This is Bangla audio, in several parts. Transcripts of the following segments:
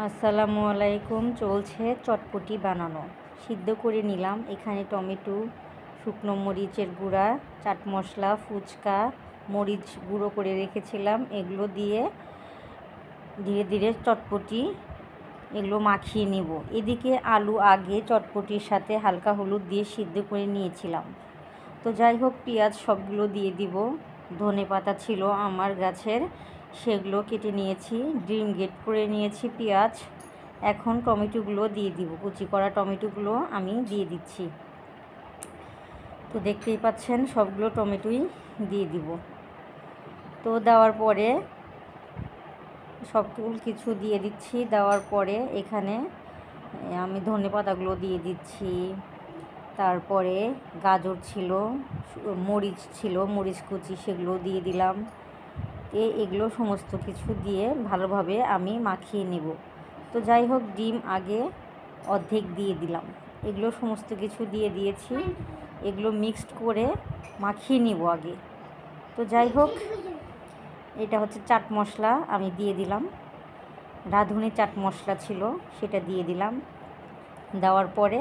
আসসালামু আলাইকুম। চলছে চটপটি বানানো। সিদ্ধ করে নিলাম। এখানে টমেটো, শুকনো মরিচের গুঁড়া, চাট মশলা, ফুচকা, মরিচ গুঁড়ো করে রেখেছিলাম। এগুলো দিয়ে ধীরে ধীরে চটপটি এগুলো মাখিয়ে নিব। এদিকে আলু আগে চটপটির সাথে হালকা হলুদ দিয়ে সিদ্ধ করে নিয়েছিলাম। তো যাই হোক, পেঁয়াজ সবগুলো দিয়ে দিব। ধনেপাতা ছিল আমার গাছের, সেগুলো কেটে নিয়েছি। ডিম গ্রেট করে নিয়েছি, পেঁয়াজ। এখন টমেটোগুলো দিয়ে দিব। কুচি করা টমেটোগুলো আমি দিয়ে দিচ্ছি। তো দেখতেই পাচ্ছেন সবগুলো টমেটোই দিয়ে দিব। তো দেওয়ার পরে সব কিছু দিয়ে দিচ্ছি। দেওয়ার পরে এখানে আমি ধনেপাতাগুলো দিয়ে দিচ্ছি। তারপরে গাজর ছিল, মরিচ ছিল, মরিচ কুচি, সেগুলো দিয়ে দিলাম। এগুলো সমস্ত কিছু দিয়ে ভালোভাবে আমি মাখিয়ে নেব। তো যাই হোক, ডিম আগে অর্ধেক দিয়ে দিলাম। এগুলো সমস্ত কিছু দিয়ে দিয়েছি। এগুলো মিক্সড করে মাখিয়ে নিব আগে। তো যাই হোক, এটা হচ্ছে চাট মশলা, আমি দিয়ে দিলাম। রাঁধুনি চাট মশলা ছিল, সেটা দিয়ে দিলাম। দেওয়ার পরে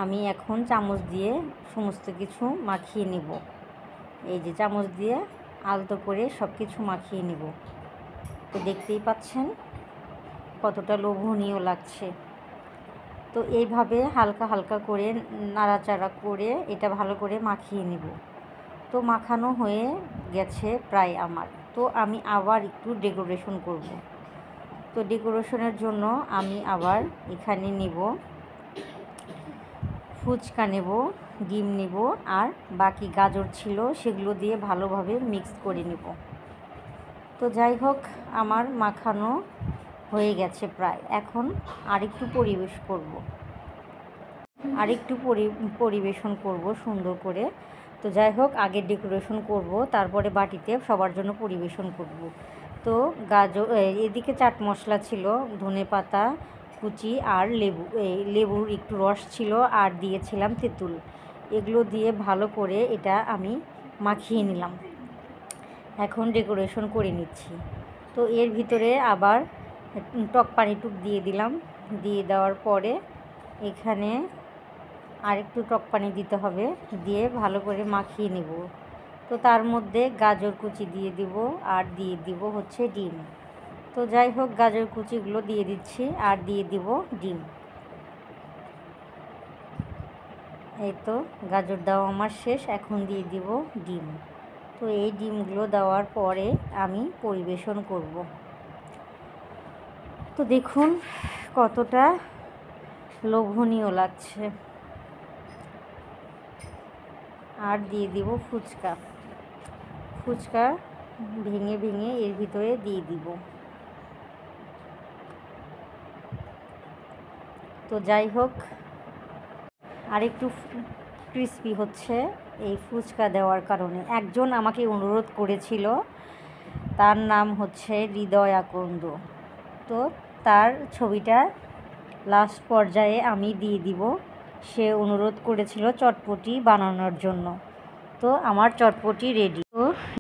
আমি এখন চামচ দিয়ে সমস্ত কিছু মাখিয়ে নিব। এই যে চামচ দিয়ে আলতো করে সব কিছু মাখিয়ে নিব। তো দেখতেই পাচ্ছেন কতটা লোভনীয় লাগছে। তো এইভাবে হালকা হালকা করে নাড়াচাড়া করে এটা ভালো করে মাখিয়ে নিব। তো মাখানো হয়ে গেছে প্রায় আমার। তো আমি আবার একটু ডেকোরেশন করব। তো ডেকোরেশনের জন্য আমি আবার এখানে নেব ফুচকা, নেব ডিম, নেব আর বাকি গাজর ছিল, সেগুলো দিয়ে ভালোভাবে মিক্স করে নেব। তো যাই হোক, আমার মাখানো হয়ে গেছে প্রায়। এখন আরেকটু পরিবেশন করব সুন্দর করে। তো যাই হোক, আগে ডেকোরেশন করব, তারপরে বাটিতে সবার জন্য পরিবেশন করব। তো গাজর, এদিকে চাট মশলা ছিল, ধনেপাতা কুচি আর লেবুর একটু রস ছিল, আর দিয়েছিলাম তেঁতুল। এগুলো দিয়ে ভালো করে এটা আমি মাখিয়ে নিলাম। এখন ডেকোরেশন করে নিচ্ছি। তো এর ভিতরে আবার টক পানিটুক দিয়ে দিলাম। দিয়ে দেওয়ার পরে এখানে আরেকটু টক পানি দিতে হবে, দিয়ে ভালো করে মাখিয়ে নেব। তো তার মধ্যে গাজর কুচি দিয়ে দিব, আর দিয়ে দিব হচ্ছে ডিম। তো যাই হোক, গাজর কুচিগুলো দিয়ে দিচ্ছি আর দিয়ে দিব ডিম। এই তো গাজর দেওয়া আমার শেষ, এখন দিয়ে দিব ডিম। তো এই ডিমগুলো দেওয়ার পরে আমি পরিবেশন করব। তো দেখুন কতটা লোভনীয় লাগছে। আর দিয়ে দিব ফুচকা ভেঙে ভেঙে এর ভিতরে দিয়ে দিব। তো যাই হোক, আরেকটু ক্রিস্পি হচ্ছে এই ফুচকা দেওয়ার কারণে। একজন আমাকে অনুরোধ করেছিল, তার নাম হচ্ছে হৃদয় আকন্দ। তো তার ছবিটা লাস্ট পর্যায়ে আমি দিয়ে দিব। সে অনুরোধ করেছিল চটপটি বানানোর জন্য। তো আমার চটপটি রেডি।